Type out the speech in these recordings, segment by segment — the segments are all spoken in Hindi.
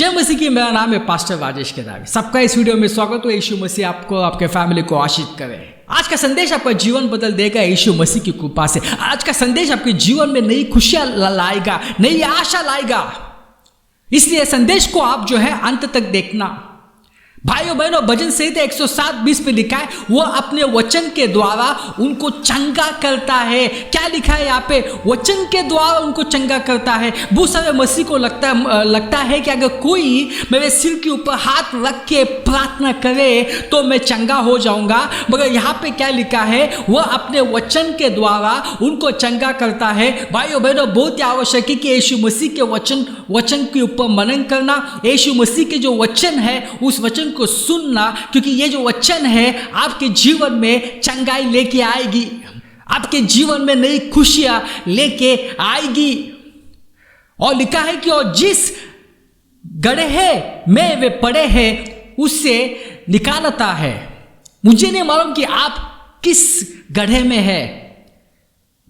जय मसीह की। मेरा नाम है पास्टर राजेश केदारी। सबका इस वीडियो में स्वागत हो। यीशु मसीह आपको आपके फैमिली को आशीष करे। आज का संदेश आपका जीवन बदल देगा यीशु मसीह की कृपा से। आज का संदेश आपके जीवन में नई खुशियां लाएगा, नई आशा लाएगा। इसलिए संदेश को आप जो है अंत तक देखना। भाइयों बहनों, भजन संहिता 107:20 में लिखा है, वो अपने वचन के द्वारा उनको चंगा करता है। क्या लिखा है यहाँ पे? वचन के द्वारा उनको चंगा करता है। बहुत सारे मसीह को लगता है कि अगर कोई मेरे सिर के ऊपर हाथ रख के प्रार्थना करे तो मैं चंगा हो जाऊंगा। मगर यहाँ पे क्या लिखा है? वो अपने वचन के द्वारा उनको चंगा करता है। भाइयों बहनों, बहुत ही आवश्यक है कि यीशु मसीह के वचन के ऊपर मनन करना, यीशु मसीह के जो वचन है उस वचन को सुनना, क्योंकि ये जो वचन है आपके जीवन में चंगाई लेके आएगी, आपके जीवन में नई खुशियां लेके आएगी। और लिखा है कि और जिस गड्ढे में वे पड़े हैं उससे निकालता है। मुझे नहीं मालूम कि आप किस गड्ढे में है,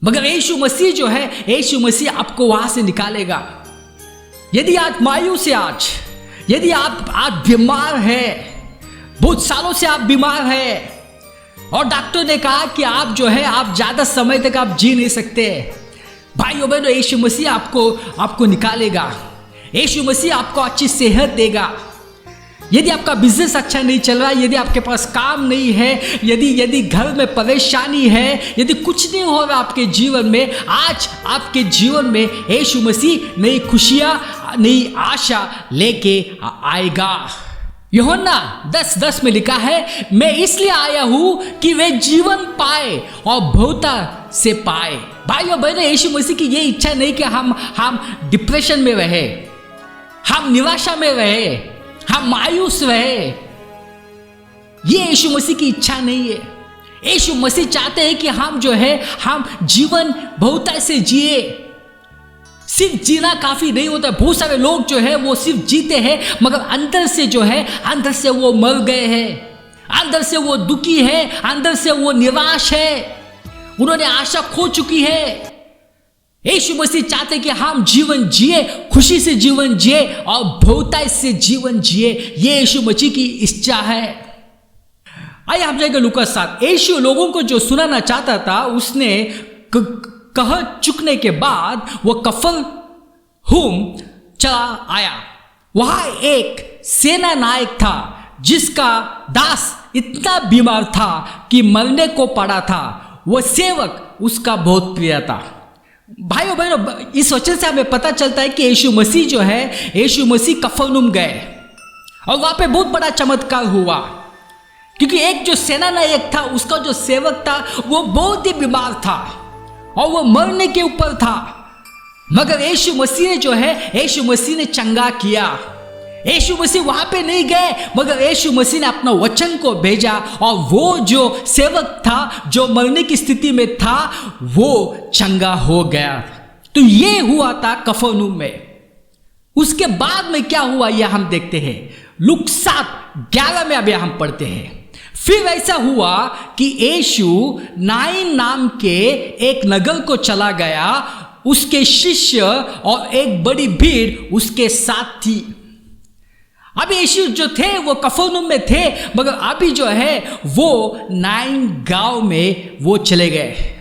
मगर यीशु मसीह जो है, यीशु मसीह आपको वहां से निकालेगा। यदि आप मायूस है, यदि आप आज बीमार हैं, बहुत सालों से आप बीमार हैं और डॉक्टर ने कहा कि आप जो है आप ज्यादा समय तक आप जी नहीं सकते, भाइयों बहनों, यीशु मसीह आपको निकालेगा। यीशु मसीह आपको अच्छी सेहत देगा। यदि आपका बिजनेस अच्छा नहीं चल रहा, यदि आपके पास काम नहीं है, यदि घर में परेशानी है, यदि कुछ नहीं हो रहा आपके जीवन में, आज आपके जीवन में यीशु मसीह नई खुशियां, नई आशा लेके आएगा। यूहन्ना 10:10 में लिखा है, मैं इसलिए आया हूं कि वे जीवन पाए और बहुता से पाए। भाइयों बहनों, यीशु मसीह की ये इच्छा नहीं कि हम डिप्रेशन में रहे, हम निराशा में रहे, हम मायूस रहे। ये यीशु मसीह की इच्छा नहीं है। यीशु मसीह चाहते हैं कि हम जो है हम जीवन बहुतायत से जिए। सिर्फ जीना काफी नहीं होता। बहुत सारे लोग जो है वो सिर्फ जीते हैं, मगर अंदर से जो है, अंदर से वो मर गए हैं, अंदर से वो दुखी है, अंदर से वो निराश है, उन्होंने आशा खो चुकी है। यीशु मसीह चाहते कि हम जीवन जिए, खुशी से जीवन जिए और बहुतायत से जीवन जिए। ये यीशु मसीह की इच्छा है। आइए हम जाएंगे लूका 7। यीशु लोगों को जो सुनाना चाहता था, उसने कह चुकने के बाद वो कफरनहूम चला आया। वहां एक सेना नायक था जिसका दास इतना बीमार था कि मरने को पड़ा था। वो सेवक उसका बहुत प्रिय था। भाइयों बहनों, इस वचन से हमें पता चलता है कि यीशु मसीह जो है, यीशु मसीह कफरनहूम गए और वहां पे बहुत बड़ा चमत्कार हुआ, क्योंकि एक जो सेना नायक था, उसका जो सेवक था, वो बहुत ही बीमार था और वो मरने के ऊपर था। मगर यीशु मसीह ने जो है, यीशु मसीह ने चंगा किया। यीशु मसीह वहां पे नहीं गए, मगर यीशु मसीह ने अपना वचन को भेजा और वो जो सेवक था, जो मरने की स्थिति में था, वो चंगा हो गया। तो ये हुआ था कफरनहूम में। उसके बाद में क्या हुआ यह हम देखते हैं। लूका 7:11 में अभी हम पढ़ते हैं। फिर ऐसा हुआ कि यीशु नाइन नाम के एक नगर को चला गया। उसके शिष्य और एक बड़ी भीड़ उसके साथ थी। अभी यीशु जो थे वो कफरनहूम में थे, मगर अभी जो है वो नाइन गांव में वो चले गए।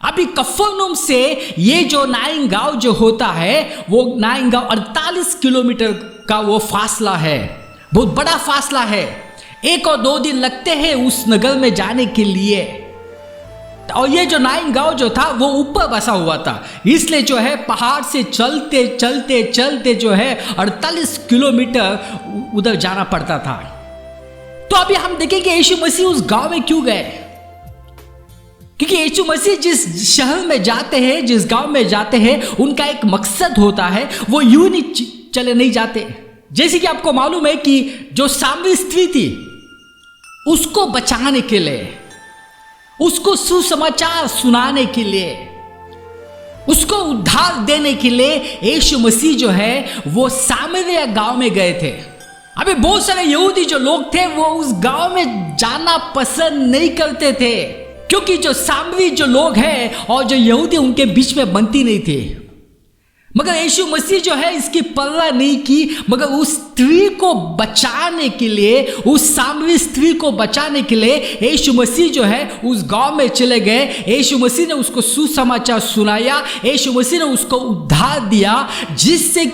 अभी कफरनहूम से ये जो नाइन गांव जो होता है, वो नाइन गांव 48 किलोमीटर का वो फासला है। बहुत बड़ा फासला है। 1 और 2 दिन लगते हैं उस नगर में जाने के लिए। और ये जो नाइन गांव जो था वो ऊपर बसा हुआ था, इसलिए जो है पहाड़ से चलते चलते चलते जो है 48 किलोमीटर उधर जाना पड़ता था। तो अभी हम देखेंगे यीशु मसीह उस गांव में क्यों गए। क्योंकि यीशु मसीह जिस शहर में जाते हैं, जिस गांव में जाते हैं, उनका एक मकसद होता है। वो यूं नहीं चले नहीं जाते। जैसे कि आपको मालूम है कि जो सामरी स्त्री थी, उसको बचाने के लिए, उसको सुसमाचार सुनाने के लिए, उसको उद्धार देने के लिए यीशु मसीह जो है वो सामरिया गांव में गए थे। अभी बहुत सारे यहूदी जो लोग थे वो उस गांव में जाना पसंद नहीं करते थे, क्योंकि जो सामरी जो लोग हैं और जो यहूदी उनके बीच में बनती नहीं थी। मगर यीशु मसीह जो है इसकी परवाह नहीं की, मगर उस स्त्री को बचाने के लिए, उस सामरी स्त्री को बचाने के लिए यीशु मसीह जो है उस गांव में चले गए। यीशु मसीह ने उसको सुसमाचार सुनाया, यीशु मसीह ने उसको उद्धार दिया, जिससे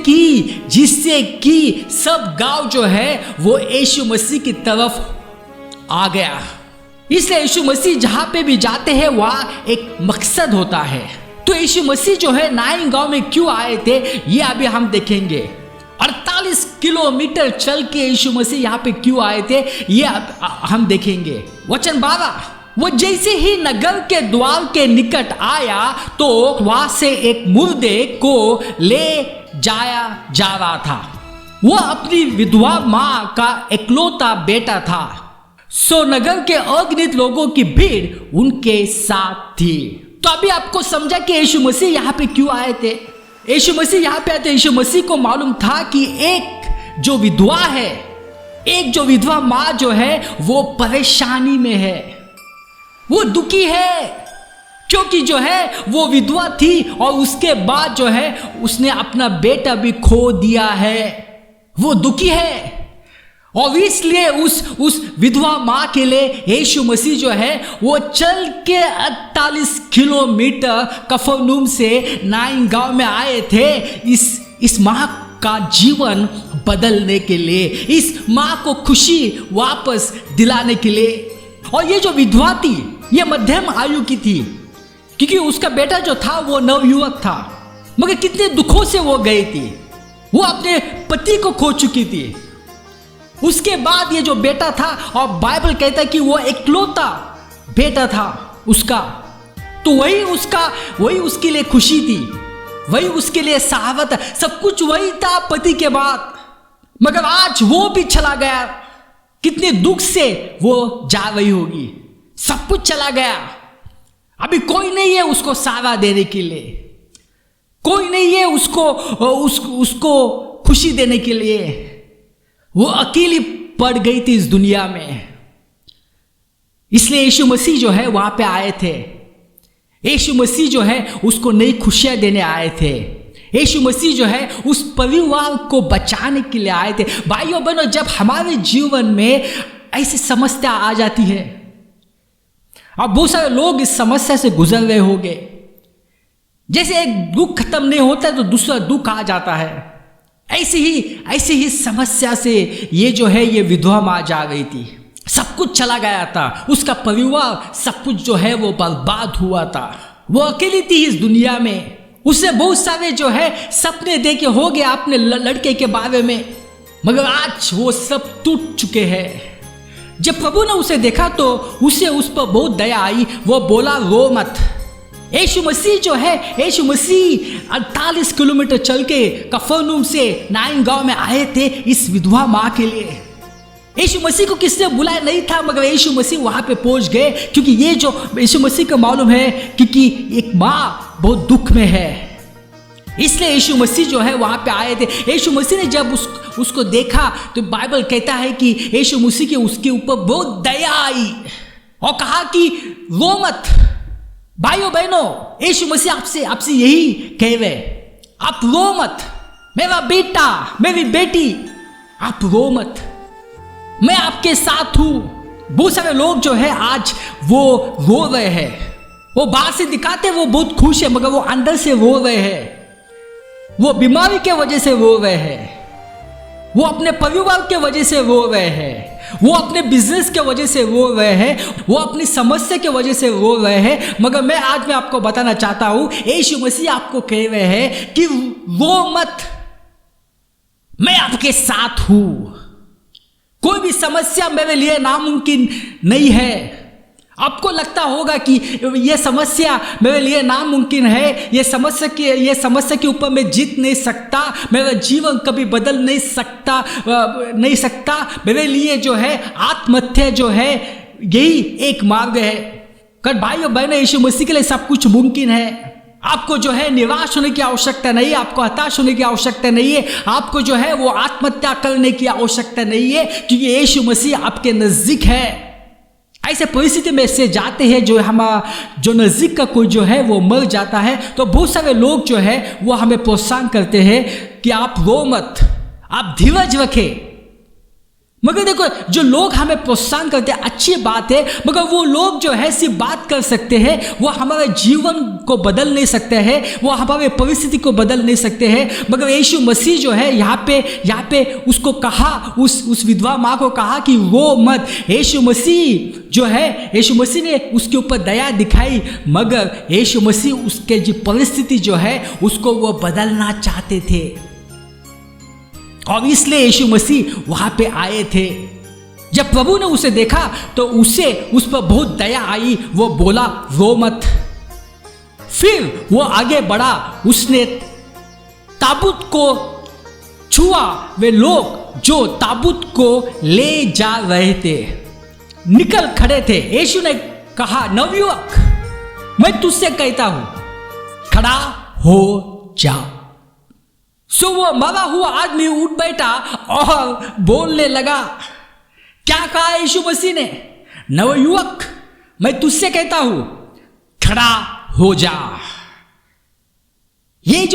कि सब गांव जो है वो यीशु मसीह की तरफ आ गया। इसलिए यीशु मसीह जहां पे भी जाते हैं वहां एक मकसद होता है। तो यीशु मसीह जो है नाइन गांव में क्यों आए थे ये अभी हम देखेंगे। 48 किलोमीटर चल के यीशु मसीह यहाँ पे क्यों आए थे ये हम देखेंगे। वचन 12, वो जैसे ही नगर के द्वार के निकट आया तो वहां से एक मुर्दे को ले जाया जा रहा था। वो अपनी विधवा मां का इकलौता बेटा था। सो नगर के अगणित लोगों की भीड़ उनके साथ थी। तो अभी आपको समझा कि यीशु मसीह यहाँ पे क्यों आए थे। यीशु मसीह यहाँ पे आए थे, यीशु मसीह को मालूम था कि एक जो विधवा है, एक जो विधवा माँ जो है वो परेशानी में है, वो दुखी है, क्योंकि जो है वो विधवा थी और उसके बाद जो है उसने अपना बेटा भी खो दिया है। वो दुखी है और इसलिए उस विधवा माँ के लिए यीशु मसीह जो है वो चल के 48 किलोमीटर कफरनहूम से नाइन गांव में आए थे इस माँ का जीवन बदलने के लिए, इस माँ को खुशी वापस दिलाने के लिए। और ये जो विधवा थी ये मध्यम आयु की थी, क्योंकि उसका बेटा जो था वो नवयुवक था। मगर कितने दुखों से वो गई थी, वो अपने पति को खो चुकी थी। उसके बाद ये जो बेटा था, और बाइबल कहता है कि वो इकलौता बेटा था उसका, तो वही उसके लिए खुशी थी, वही उसके लिए सहावत, सब कुछ वही था पति के बाद। मगर आज वो भी चला गया, कितने दुख से वो जा रही होगी, सब कुछ चला गया। अभी कोई नहीं है उसको सहारा देने के लिए, कोई नहीं है उसको खुशी देने के लिए। वो अकेली पड़ गई थी इस दुनिया में। इसलिए यीशु मसीह जो है वहां पे आए थे। यीशु मसीह जो है उसको नई खुशियां देने आए थे। यीशु मसीह जो है उस परिवार को बचाने के लिए आए थे। भाइयों बहनों, जब हमारे जीवन में ऐसी समस्या आ जाती है, अब बहुत सारे लोग इस समस्या से गुजर रहे होंगे, जैसे एक दुख खत्म नहीं होता है तो दूसरा दुख आ जाता है। ऐसी ही समस्या से ये जो है ये विधवा माँ जा गई थी। सब कुछ चला गया था, उसका परिवार सब कुछ जो है वो बर्बाद हुआ था। वो अकेली थी इस दुनिया में। उसने बहुत सारे जो है सपने देखे हो गए अपने लड़के के बारे में, मगर आज वो सब टूट चुके हैं। जब प्रभु ने उसे देखा तो उसे उस पर बहुत दया आई। वो बोला, रो मत। यीशु मसीह जो है, यीशु मसीह 48 किलोमीटर चल के कफरनहूम से नाइन गांव में आए थे इस विधवा माँ के लिए। यीशु मसीह को किसने बुलाया नहीं था, मगर यीशु मसीह वहां पे पहुंच गए, क्योंकि ये जो यीशु मसीह को मालूम है क्योंकि एक माँ बहुत दुख में है, इसलिए यीशु मसीह जो है वहां पे आए थे। यीशु मसीह ने जब उसको देखा तो बाइबल कहता है कि यीशु मसीह की उसके ऊपर बहुत दया आई और कहा कि रो मत। भाइयों बहनों, यीशु मसीह आपसे यही कह रहे, आप रो मत। मेरा बेटा, मेरी बेटी, आप रो मत, मैं आपके साथ हूं। बहुत सारे लोग जो है आज वो रो रहे हैं। वो बाहर से दिखाते वो बहुत खुश है, मगर वो अंदर से रो रहे हैं। वो बीमारी के वजह से रो रहे हैं, वो अपने परिवार के वजह से रो रहे हैं, वो अपने बिजनेस के वजह से रो रहे हैं, वो अपनी समस्या के वजह से रो रहे हैं। मगर मैं आपको बताना चाहता हूं, यीशु मसीह आपको कह रहे हैं कि रो मत, मैं आपके साथ हूं। कोई भी समस्या मेरे लिए नामुमकिन नहीं है। आपको लगता होगा कि यह समस्या मेरे लिए नामुमकिन है, यह समस्या के ऊपर मैं जीत नहीं सकता, मेरा जीवन कभी बदल नहीं सकता। मेरे लिए जो है आत्महत्या जो है यही एक मार्ग है। कर भाइयों बहनों, यीशु मसीह के लिए सब कुछ मुमकिन है। आपको जो है निराश होने की आवश्यकता नहीं है, आपको हताश होने की आवश्यकता नहीं है, आपको जो है वो आत्महत्या करने की आवश्यकता नहीं है, क्योंकि यीशु मसीह आपके नजदीक है। ऐसे परिस्थिति में से जाते हैं जो हमारा जो नज़दीक का कोई जो है वो मर जाता है, तो बहुत सारे लोग जो है वो हमें प्रोत्साहन करते हैं कि आप रो मत, आप धीरज रखें। मगर देखो, जो लोग हमें प्रोत्साहन करते हैं अच्छी बात है, मगर वो लोग जो है सिर्फ बात कर सकते हैं, वो हमारे जीवन को बदल नहीं सकते हैं, वो हमारे परिस्थिति को बदल नहीं सकते हैं। मगर यीशु मसीह जो है यहाँ पे उसको कहा, उस विधवा माँ को कहा कि वो मत। यीशु मसीह ने उसके ऊपर दया दिखाई, मगर यीशु मसीह उसके जो परिस्थिति जो है उसको वो बदलना चाहते थे, और इसलिए यीशु मसीह वहां पे आए थे। जब प्रभु ने उसे देखा तो उस पर बहुत दया आई, वो बोला रो मत। फिर वो आगे बढ़ा, उसने ताबूत को छुआ। वे लोग जो ताबूत को ले जा रहे थे निकल खड़े थे। यीशु ने कहा, नवयुवक, मैं तुझसे कहता हूं, खड़ा हो जा। सो वो मरा हुआ आदमी उठ बैठा और बोलने लगा। क्या कहा यीशु मसीह ने? नवयुवक, मैं तुझसे कहता हूं, खड़ा हो जा। ये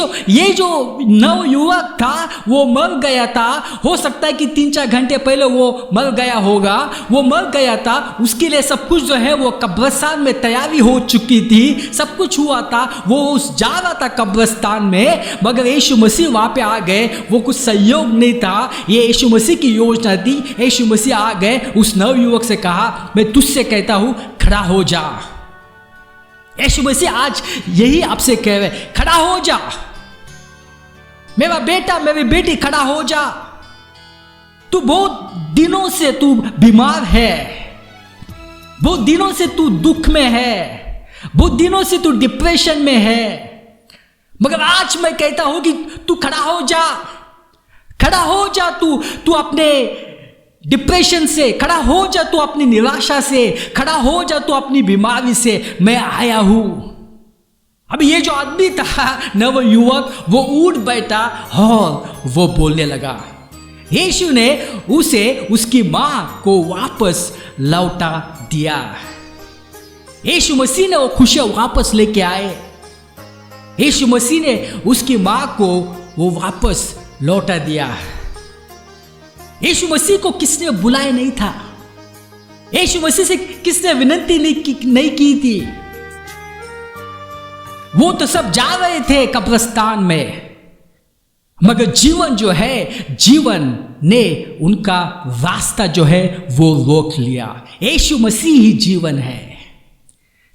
जो नवयुवक था वो मर गया था। हो सकता है कि 3-4 घंटे पहले वो मर गया होगा। वो मर गया था, उसके लिए सब कुछ जो है वो कब्रिस्तान में तैयारी हो चुकी थी, सब कुछ हुआ था। वो जा रहा था कब्रिस्तान में, मगर यीशु मसीह वहां पे आ गए। वो कुछ सहयोग नहीं था, ये यीशु मसीह की योजना थी। यीशु मसीह आ गए, उस नवयुवक से कहा, मैं तुझसे कहता हूं, खड़ा हो जा। यीशु मसीह आज यही आपसे कह रहे, खड़ा हो जा मेरा बेटा, मेरी बेटी, खड़ा हो जा। तू बहुत दिनों से तू बीमार है, बहुत दिनों से तू दुख में है, बहुत दिनों से तू डिप्रेशन में है, मगर आज मैं कहता हूं कि तू खड़ा हो जा। खड़ा हो जा, तू अपने डिप्रेशन से खड़ा हो जा, तू अपनी निराशा से खड़ा हो जा, तू अपनी बीमारी से मैं आया हूं। अब ये जो आदमी था नवयुवक, वो उठ बैठा और वो बोलने लगा। यीशु ने उसे उसकी मां को वापस लौटा दिया। यीशु मसीह ने वो खुशियां वापस लेके आए। यीशु मसीह ने उसकी मां को वो वापस लौटा दिया। यीशु मसीह को किसने बुलाया नहीं था, यीशु मसीह से किसने विनती नहीं की थी। वो तो सब जा रहे थे कब्रिस्तान में, मगर जीवन जो है, जीवन ने उनका रास्ता जो है वो रोक लिया। यीशु मसीह ही जीवन है।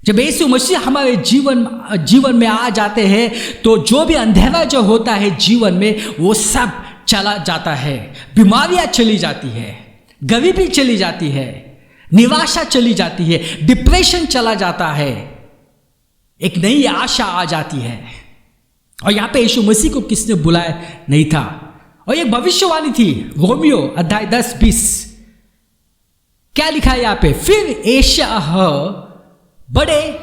जब यीशु मसीह हमारे जीवन में आ जाते हैं तो जो भी अंधेरा जो होता है जीवन में वो सब चला जाता है। बीमारियां चली जाती है, गरीबी चली जाती है, निराशा चली जाती है, डिप्रेशन चला जाता है, एक नई आशा आ जाती है। और यहां पे यीशु मसीह को किसने बुलाया नहीं था। और एक भविष्यवाणी थी, रोमियो अध्याय 10-20। क्या लिखा है यहां पे? फिर एशाह बड़े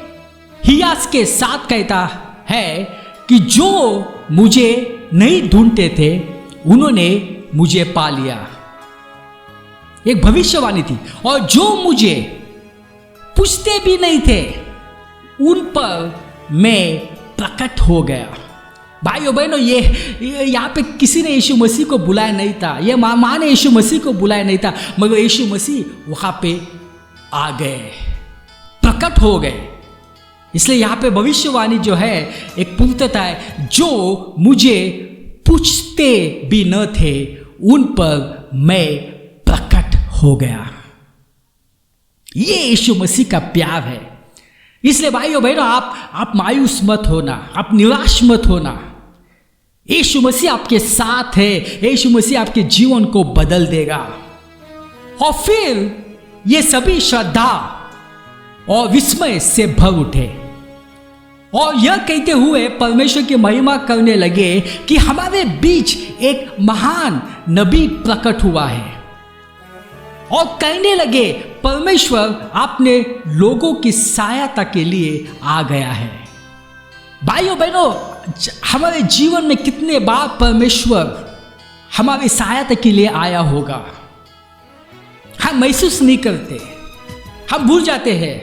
हियास के साथ कहता है कि जो मुझे नहीं ढूंढते थे उन्होंने मुझे पा लिया। एक भविष्यवाणी थी। और जो मुझे पूछते भी नहीं थे उन पर मैं प्रकट हो गया। भाइयों बहनों, ये यहाँ पे किसी ने यीशु मसीह को बुलाया नहीं था, ये माँ ने यीशु मसीह को बुलाया नहीं था, मगर यीशु मसीह वहां पे आ गए, प्रकट हो गए। इसलिए यहाँ पे भविष्यवाणी जो है एक पूर्णता है। जो मुझे पूछते भी न थे उन पर मैं प्रकट हो गया। ये यीशु मसीह का प्यार है। इसलिए भाइयों बहनों, आप मायूस मत होना, आप निराश मत होना। यीशु मसीह आपके साथ है। यीशु मसीह आपके जीवन को बदल देगा। और फिर ये सभी श्रद्धा और विस्मय से भर उठे और यह कहते हुए परमेश्वर की महिमा करने लगे कि हमारे बीच एक महान नबी प्रकट हुआ है। और कहने लगे, परमेश्वर अपने लोगों की सहायता के लिए आ गया है। भाइयों बहनों, हमारे जीवन में कितने बार परमेश्वर हमारी सहायता के लिए आया होगा, हम महसूस नहीं करते, हम भूल जाते हैं।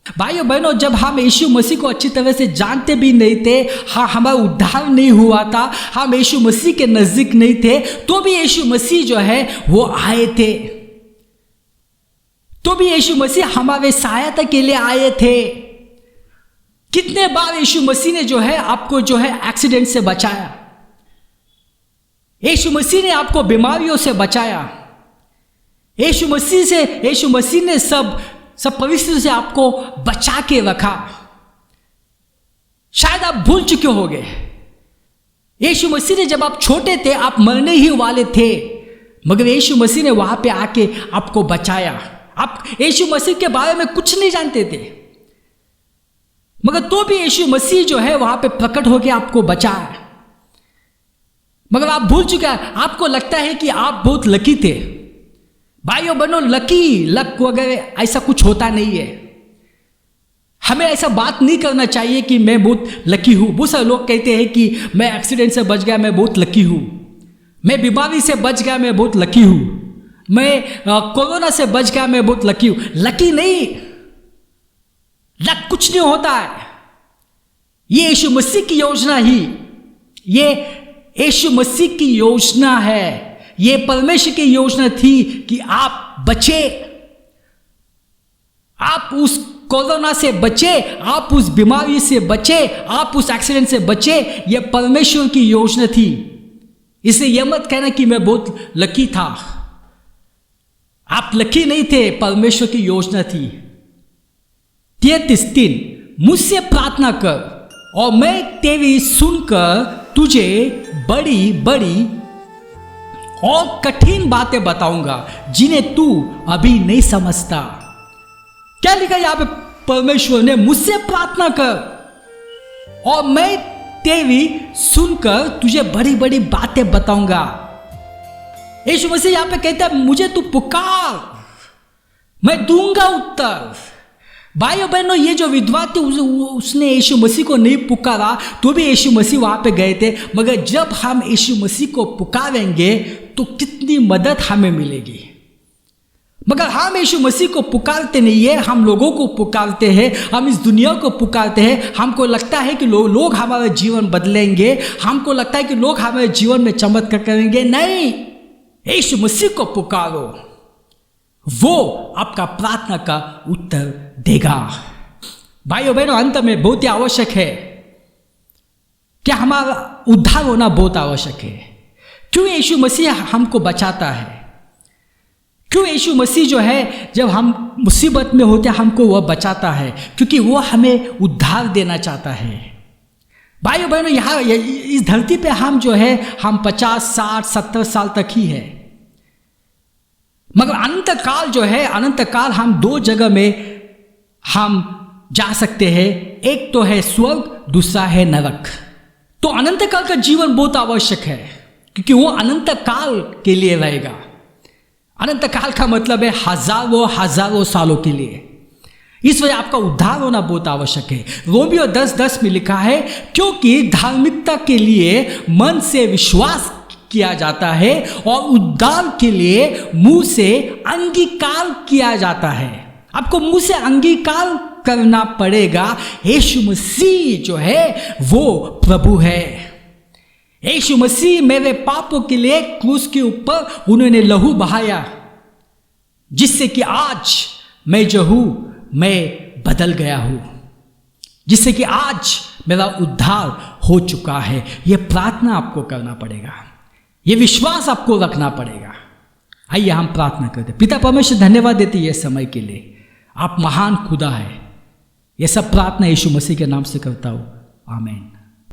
भाइयों बहनों, जब हम यीशु मसीह को अच्छी तरह से जानते भी नहीं थे, हाँ हमारा उद्धार नहीं हुआ था, हम यीशु मसीह के नजदीक नहीं थे, तो भी यीशु मसीह जो है वो आए थे, तो भी यीशु मसीह हमारे सहायता के लिए आए थे। कितने बार यीशु मसीह ने जो है आपको जो है एक्सीडेंट से बचाया, यीशु मसीह ने आपको बीमारियों से बचाया, यीशु मसीह ने सब परिस्थितियों से आपको बचा के रखा। शायद आप भूल चुके होंगे, यीशु मसीह ने जब आप छोटे थे, आप मरने ही वाले थे, मगर यीशु मसीह ने वहां पे आके आपको बचाया। आप यीशु मसीह के बारे में कुछ नहीं जानते थे, मगर तो भी यीशु मसीह जो है वहां पे प्रकट होके आपको बचाया। मगर आप भूल चुके हैं, आपको लगता है कि आप बहुत लकी थे। भाइयों बहनों, लक वगैरह ऐसा कुछ होता नहीं है। हमें ऐसा बात नहीं करना चाहिए कि मैं बहुत लकी हूं। बहुत सारे लोग कहते हैं कि मैं एक्सीडेंट से बच गया, मैं बहुत लकी हूं, मैं बीमारी से बच गया, मैं बहुत लकी हूं, मैं कोरोना से बच गया, मैं बहुत लकी हूं। लकी नहीं, लक कुछ नहीं होता है। ये यीशु मसीह की योजना ही, ये यीशु मसीह की योजना है, ये परमेश्वर की योजना थी कि आप बचे, आप उस कोरोना से बचे, आप उस बीमारी से बचे, आप उस एक्सीडेंट से बचे। ये परमेश्वर की योजना थी। इसलिए यह मत कहना कि मैं बहुत लकी था। आप लकी नहीं थे, परमेश्वर की योजना थी। 33:3 मुझसे प्रार्थना कर और मैं तेरी सुनकर तुझे बड़ी बड़ी और कठिन बातें बताऊंगा जिन्हें तू अभी नहीं समझता। क्या लिखा यहां पे? परमेश्वर ने मुझसे प्रार्थना कर और मैं तेरी सुनकर तुझे बड़ी बड़ी बातें बताऊंगा। यीशु मसीह यहां पे कहता है मुझे तू पुकार, मैं दूंगा उत्तर। भाइयों बहनों, ये जो विधवा थी उसने यीशु मसीह को नहीं पुकारा, तो भी यीशु मसीह वहां पे गए थे। मगर जब हम यीशु मसीह को पुकारेंगे तो कितनी मदद हमें मिलेगी। मगर हम यीशु मसीह को पुकारते नहीं है, हम लोगों को पुकारते हैं, हम इस दुनिया को पुकारते हैं। हमको लगता है कि लोग हमारा जीवन बदलेंगे, हमको लगता है कि लोग हमारे जीवन में चमत्कार करेंगे। नहीं, यीशु मसीह को पुकारो, वो आपका प्रार्थना का उत्तर देगा। भाइयों बहनों, अंत में बहुत ही आवश्यक है कि हमारा उद्धार होना बहुत आवश्यक है। क्यों यीशु मसीह हमको बचाता है? क्यों यीशु मसीह जो है जब हम मुसीबत में होते हैं हमको वह बचाता है? क्योंकि वो हमें उद्धार देना चाहता है। भाइयों बहनों, यहाँ इस धरती पे हम जो है हम 50, 60, 70 साल तक ही है, मगर अनंत काल जो है, अनंत काल हम दो जगह में हम जा सकते हैं। एक तो है स्वर्ग, दूसरा है नरक। तो अनंत काल का जीवन बहुत आवश्यक है, क्योंकि वो अनंत काल के लिए रहेगा। अनंत काल का मतलब है हजारों सालों के लिए। इस वजह आपका उद्धार होना बहुत आवश्यक है। रोमियो 10:10 में लिखा है, क्योंकि धार्मिकता के लिए मन से विश्वास किया जाता है और उद्धार के लिए मुंह से अंगीकार किया जाता है। आपको मुंह से अंगीकार करना पड़ेगा, यीशु मसीह जो है वो प्रभु है। यीशु मसीह मेरे पापों के लिए क्रूस के ऊपर उन्होंने लहू बहाया, जिससे कि आज मैं जो हूं मैं बदल गया हूं, जिससे कि आज मेरा उद्धार हो चुका है। यह प्रार्थना आपको करना पड़ेगा, ये विश्वास आपको रखना पड़ेगा। आइए हम प्रार्थना करते। पिता परमेश्वर, धन्यवाद देते ये समय के लिए, आप महान खुदा है। ये सब प्रार्थना यीशु मसीह के नाम से करता हूं, आमीन।